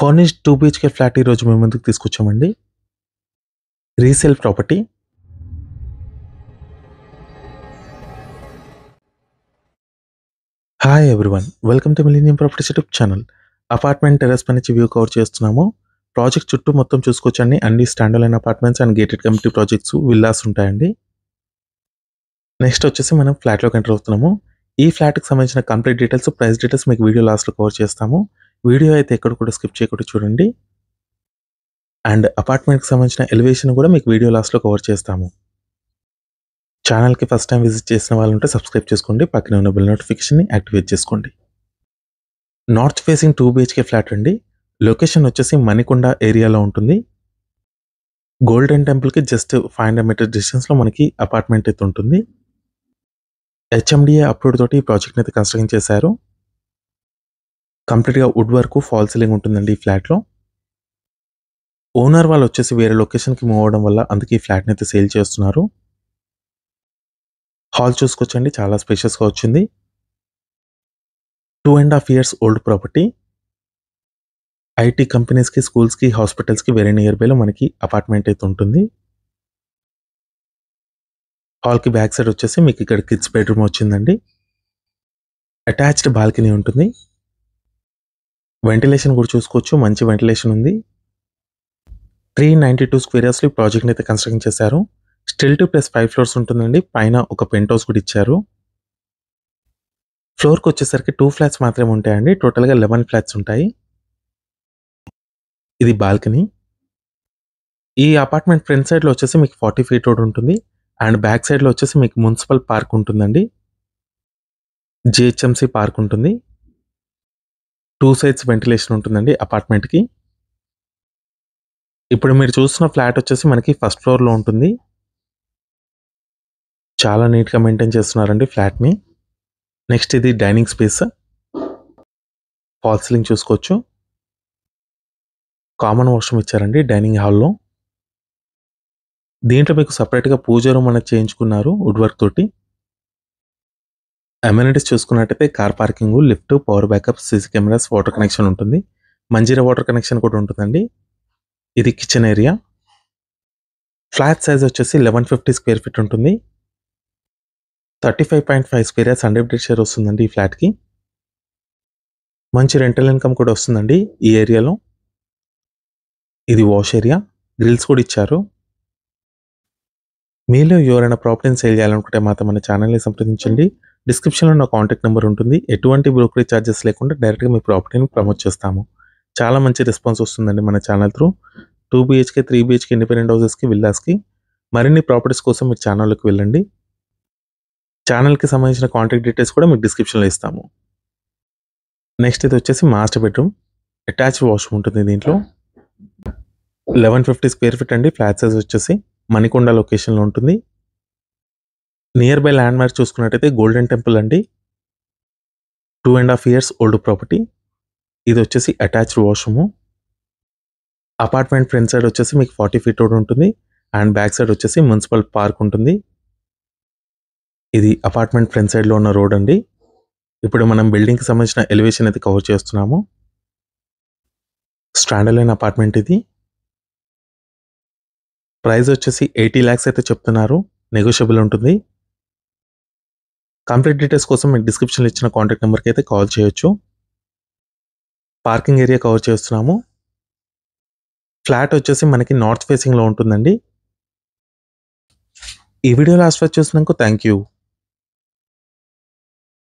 Furnished 2 BHK flat ఈరోజు మీ ముందుకు తీసుకొచ్చామండి. Resale property. Hi everyone. Welcome to Millennium Properties YouTube channel. Apartment terrace పై నుంచి వ్యూ కవర్ చేస్తున్నాము. ప్రాజెక్ట్ చుట్టూ మొత్తం చూసుకోవచ్చండి. అన్ని stand alone apartments and gated community projects, villas ఉంటాయండి. నెక్స్ట్ వచ్చేసి మనం ఫ్లాట్‌లోకి ఎంటర్ అవుతున్నాము. ఈ ఫ్లాట్‌కి సంబంధించిన కంప్లీట్ డీటెయిల్స్, ప్రైస్ డీటెయిల్స్ మీకు వీడియో లాస్ట్‌లో కవర్ చేస్తాము. వీడియో అయితే ఎక్కడ కూడా స్కిప్ చేయకుండా చూడండి. అండ్ అపార్ట్మెంట్‌కి సంబంధించిన ఎలివేషన్ కూడా మీకు వీడియో లాస్ట్‌లో కవర్ చేస్తాము. ఛానల్‌కి ఫస్ట్ టైం విజిట్ చేసిన వాళ్ళు ఉంటే సబ్స్క్రైబ్ చేసుకోండి. పక్కనే ఉన్న బెల్ నోటిఫికేషన్‌ని యాక్టివేట్ చేసుకోండి. నార్త్ ఫేసింగ్ 2 బీహెచ్‌కే ఫ్లాట్ అండి. లొకేషన్ వచ్చేసి మణికొండ ఏరియాలో ఉంటుంది. గోల్డెన్ టెంపుల్‌కి జస్ట్ 500 మీటర్స్ డిస్టెన్స్‌లో మనకి అపార్ట్మెంట్ అయితే ఉంటుంది. హెచ్ఎండిఏ అప్రూవ్డ్ తోటి ఈ ప్రాజెక్ట్‌ని అయితే కన్స్ట్రక్షన్ చేశారు. కంప్లీట్‌గా వుడ్ వర్క్, ఫాల్ సీలింగ్ ఉంటుందండి ఈ ఫ్లాట్‌లో. ఓనర్ వాళ్ళు వచ్చేసి వేరే లొకేషన్‌కి మూవ్ అవ్వడం వల్ల అందుకే ఈ ఫ్లాట్‌ని అయితే సేల్ చేస్తున్నారు. హాల్ చూసుకోవచ్చండి, చాలా స్పేషియస్‌గా వచ్చింది. 2.5 ఇయర్స్ ఓల్డ్ ప్రాపర్టీ. ఐటీ కంపెనీస్‌కి, స్కూల్స్‌కి, హాస్పిటల్స్‌కి వెరీ నియర్ బైలో మనకి అపార్ట్మెంట్ అయితే ఉంటుంది. హాల్‌కి బ్యాక్ సైడ్ వచ్చేసి మీకు ఇక్కడ కిడ్స్ బెడ్రూమ్ వచ్చిందండి. అటాచ్డ్ బాల్కనీ ఉంటుంది. వెంటిలేషన్ కూడా చూసుకోవచ్చు, మంచి వెంటిలేషన్ ఉంది. 392 స్క్వేర్ యార్డ్స్‌లో ఈ ప్రాజెక్ట్‌ని అయితే కన్స్ట్రక్షన్ చేశారు. స్టిల్ టు ప్లస్ 5 ఫ్లోర్స్ ఉంటుందండి. పైన ఒక పెంట్ హౌస్ కూడా ఇచ్చారు. ఫ్లోర్‌కి వచ్చేసరికి 2 ఫ్లాట్స్ మాత్రమే ఉంటాయండి. టోటల్‌గా 11 ఫ్లాట్స్ ఉంటాయి. ఇది బాల్కనీ. ఈ అపార్ట్మెంట్ ఫ్రంట్ సైడ్‌లో వచ్చేసి మీకు 40 ఫీట్ రోడ్ ఉంటుంది. అండ్ బ్యాక్ సైడ్‌లో వచ్చేసి మీకు మున్సిపల్ పార్క్ ఉంటుందండి. జీహెచ్ఎంసీ పార్క్ ఉంటుంది. 2 సైడ్స్ వెంటిలేషన్ ఉంటుందండి అపార్ట్మెంట్‌కి. ఇప్పుడు మీరు చూస్తున్న ఫ్లాట్ వచ్చేసి మనకి ఫస్ట్ ఫ్లోర్‌లో ఉంటుంది. చాలా నీట్‌గా మెయింటైన్ చేస్తున్నారండి ఫ్లాట్‌ని. నెక్స్ట్ ఇది డైనింగ్ స్పేస్. ఫాల్ సీలింగ్ చూసుకోవచ్చు. కామన్ వాష్రూమ్ ఇచ్చారండి డైనింగ్ హాల్‌లో. దీంట్లో మీకు సెపరేట్‌గా పూజ రూమ్ అనేది చేయించుకున్నారు వుడ్ వర్క్ తోటి. అమెనిటీస్ చూసుకున్నట్టయితే car parking, lift, power backup, CC cameras, water connection ఉంటుంది. మంజీరా వాటర్ కనెక్షన్ కూడా ఉంటుందండి. ఇది కిచెన్ ఏరియా. ఫ్లాట్ సైజ్ వచ్చేసి 1150 స్క్వేర్ ఫీట్ ఉంటుంది. 35.5 స్క్వేర్ యార్డ్స్ 100% షేర్ వస్తుందండి ఈ ఫ్లాట్‌కి. మంచి రెంటల్ ఇన్కమ్ కూడా వస్తుందండి ఈ ఏరియాలో. ఇది వాష్ ఏరియా. గ్రిల్స్ కూడా ఇచ్చారు. మీలో ఎవరైనా ప్రాపర్టీని సేల్ చేయాలనుకుంటే మాత్రం మన ఛానల్‌ని సంప్రదించండి. డిస్క్రిప్షన్‌లో నా కాంటాక్ట్ నెంబర్ ఉంటుంది. ఎటువంటి బ్రోకరేజ్ ఛార్జెస్ లేకుండా డైరెక్ట్‌గా మీ ప్రాపర్టీని ప్రమోట్ చేస్తాము. చాలా మంచి రెస్పాన్స్ వస్తుందండి మన channel through. 2 BHK, 3 BHK independent హౌసెస్‌కి, విల్లాస్‌కి మరిన్ని ప్రాపర్టీస్ కోసం మీరు ఛానల్‌లోకి వెళ్ళండి. ఛానల్‌కి సంబంధించిన కాంటాక్ట్ డీటెయిల్స్ కూడా మీకు డిస్క్రిప్షన్‌లో ఇస్తాము. నెక్స్ట్ ఇది వచ్చేసి మాస్టర్ బెడ్రూమ్. అటాచ్డ్ వాష్రూమ్ ఉంటుంది దీంట్లో. 1150 స్క్వేర్ ఫీట్ అండి. ఫ్లాట్ సైజ్ వచ్చేసి మణికొండ లొకేషన్‌లో ఉంటుంది. నియర్ బై ల్యాండ్ మార్క్ చూసుకున్నట్టయితే గోల్డెన్ టెంపుల్ అండి. 2.5 ఇయర్స్ ఓల్డ్ ప్రాపర్టీ. ఇది వచ్చేసి attached washroom. Apartment front side వచ్చేసి మీకు 40 ఫీట్ రోడ్ ఉంటుంది. అండ్ బ్యాక్ సైడ్ వచ్చేసి మున్సిపల్ పార్క్ ఉంటుంది. ఇది అపార్ట్మెంట్ ఫ్రంట్ సైడ్‌లో ఉన్న రోడ్ అండి. ఇప్పుడు మనం బిల్డింగ్‌కి సంబంధించిన ఎలివేషన్ అయితే కవర్ చేస్తున్నాము. స్టాండ్ అలోన్ అపార్ట్మెంట్ ఇది. ప్రైస్ వచ్చేసి 80 లాక్స్ అయితే చెప్తున్నారు. నెగోషియబుల్ ఉంటుంది. కంప్లీట్ డీటెయిల్స్ కోసం మీకు డిస్క్రిప్షన్‌లో ఇచ్చిన కాంటాక్ట్ నెంబర్‌కి అయితే కాల్ చేయొచ్చు. పార్కింగ్ ఏరియా కవర్ చేస్తున్నాము. ఫ్లాట్ వచ్చేసి మనకి నార్త్ ఫేసింగ్‌లో ఉంటుందండి. ఈ వీడియో లాస్ట్ వరకు చూసినందుకు థాంక్ యూ.